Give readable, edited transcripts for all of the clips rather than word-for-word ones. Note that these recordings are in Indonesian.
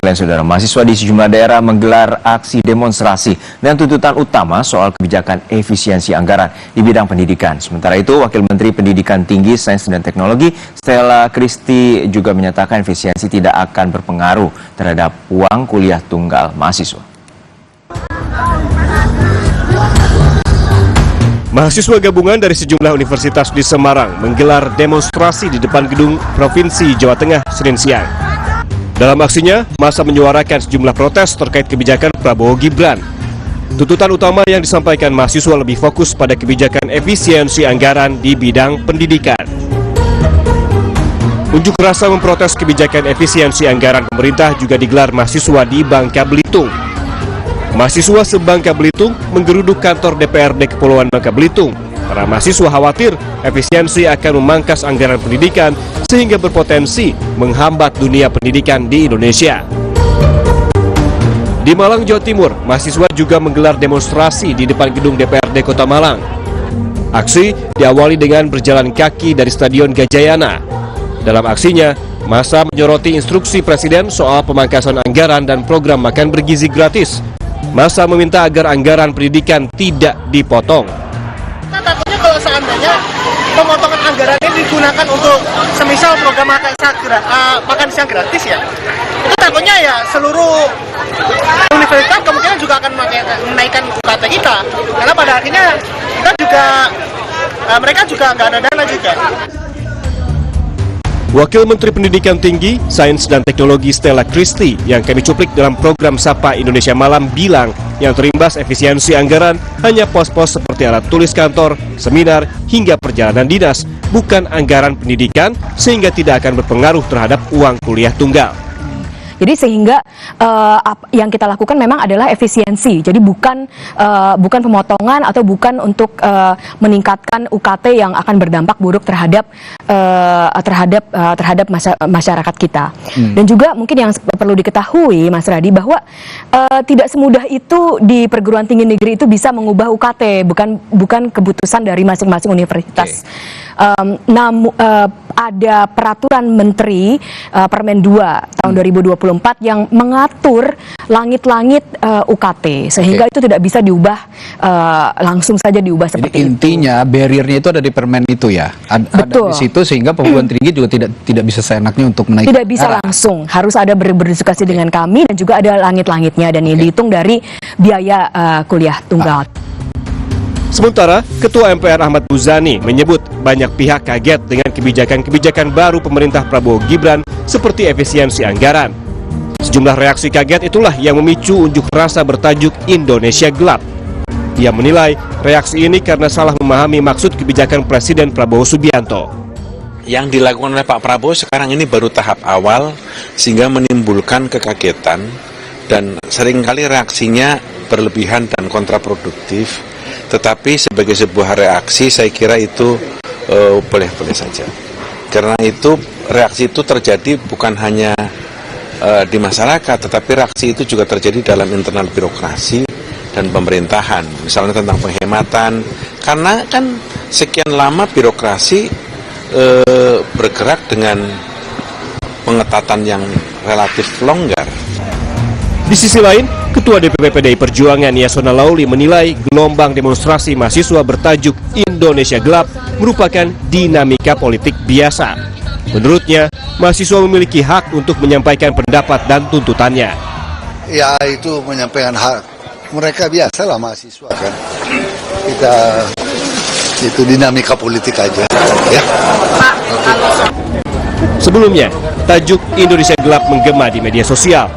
sekalian saudara, mahasiswa di sejumlah daerah menggelar aksi demonstrasi dan tuntutan utama soal kebijakan efisiensi anggaran di bidang pendidikan. Sementara itu, Wakil Menteri Pendidikan Tinggi, Sains dan Teknologi Stella Christy juga menyatakan efisiensi tidak akan berpengaruh terhadap uang kuliah tunggal mahasiswa. Mahasiswa gabungan dari sejumlah universitas di Semarang menggelar demonstrasi di depan gedung Provinsi Jawa Tengah Senin siang. Dalam aksinya, massa menyuarakan sejumlah protes terkait kebijakan Prabowo Gibran. Tuntutan utama yang disampaikan mahasiswa lebih fokus pada kebijakan efisiensi anggaran di bidang pendidikan. Unjuk rasa memprotes kebijakan efisiensi anggaran pemerintah juga digelar mahasiswa di Bangka Belitung. Mahasiswa se-Bangka Belitung menggeruduk kantor DPRD Kepulauan Bangka Belitung. Para mahasiswa khawatir efisiensi akan memangkas anggaran pendidikan sehingga berpotensi menghambat dunia pendidikan di Indonesia. Di Malang, Jawa Timur, mahasiswa juga menggelar demonstrasi di depan gedung DPRD Kota Malang. Aksi diawali dengan berjalan kaki dari Stadion Gajayana. Dalam aksinya, massa menyoroti instruksi Presiden soal pemangkasan anggaran dan program makan bergizi gratis. Massa meminta agar anggaran pendidikan tidak dipotong. Kita takutnya kalau seandainya pemotongan anggaran ini digunakan untuk semisal program makan siang gratis ya, itu takutnya ya seluruh universitas kemungkinan juga akan menaikkan UKT kita, karena pada akhirnya kita juga mereka juga nggak ada dana juga. Wakil Menteri Pendidikan Tinggi, Sains dan Teknologi Stella Christy yang kami cuplik dalam program Sapa Indonesia Malam bilang yang terimbas efisiensi anggaran hanya pos-pos seperti alat tulis kantor, seminar, hingga perjalanan dinas, bukan anggaran pendidikan sehingga tidak akan berpengaruh terhadap uang kuliah tunggal. Jadi sehingga yang kita lakukan memang adalah efisiensi. Jadi bukan pemotongan atau bukan untuk meningkatkan UKT yang akan berdampak buruk terhadap masyarakat kita. Dan juga mungkin yang perlu diketahui, Mas Radi, bahwa tidak semudah itu di perguruan tinggi negeri itu bisa mengubah UKT, bukan keputusan dari masing-masing universitas. Namun ada peraturan Menteri Permen 2 tahun 2024 yang mengatur langit-langit UKT sehingga itu tidak bisa diubah langsung saja diubah seperti itu. Intinya barriernya itu ada di Permen itu ya. Betul. Ada di situ sehingga perguruan tinggi juga tidak bisa seenaknya untuk menaikkan. Tidak bisa langsung, harus ada berdiskusi dengan kami dan juga ada langit-langitnya dan ini dihitung dari biaya kuliah tunggal. Sementara, Ketua MPR Ahmad Muzani menyebut banyak pihak kaget dengan kebijakan-kebijakan baru pemerintah Prabowo Gibran seperti efisiensi anggaran. Sejumlah reaksi kaget itulah yang memicu unjuk rasa bertajuk Indonesia Gelap. Ia menilai reaksi ini karena salah memahami maksud kebijakan Presiden Prabowo Subianto. Yang dilakukan oleh Pak Prabowo sekarang ini baru tahap awal sehingga menimbulkan kekagetan dan seringkali reaksinya berlebihan dan kontraproduktif. Tetapi sebagai sebuah reaksi saya kira itu boleh-boleh saja. Karena itu reaksi itu terjadi bukan hanya di masyarakat, tetapi reaksi itu juga terjadi dalam internal birokrasi dan pemerintahan. Misalnya tentang penghematan, karena kan sekian lama birokrasi bergerak dengan pengetatan yang relatif longgar. Di sisi lain, Ketua DPP PDI Perjuangan Yasona Lauli menilai gelombang demonstrasi mahasiswa bertajuk Indonesia Gelap merupakan dinamika politik biasa. Menurutnya, mahasiswa memiliki hak untuk menyampaikan pendapat dan tuntutannya. Ya, itu menyampaikan hak mereka, biasalah mahasiswa kan. Itu dinamika politik aja ya. Sebelumnya, tajuk Indonesia Gelap menggema di media sosial.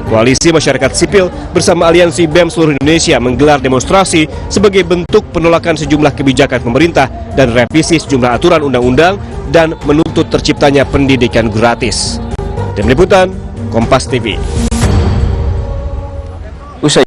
Koalisi Masyarakat Sipil bersama Aliansi BEM seluruh Indonesia menggelar demonstrasi sebagai bentuk penolakan sejumlah kebijakan pemerintah dan revisi sejumlah aturan undang-undang dan menuntut terciptanya pendidikan gratis. Tim Liputan, Kompas TV. Usai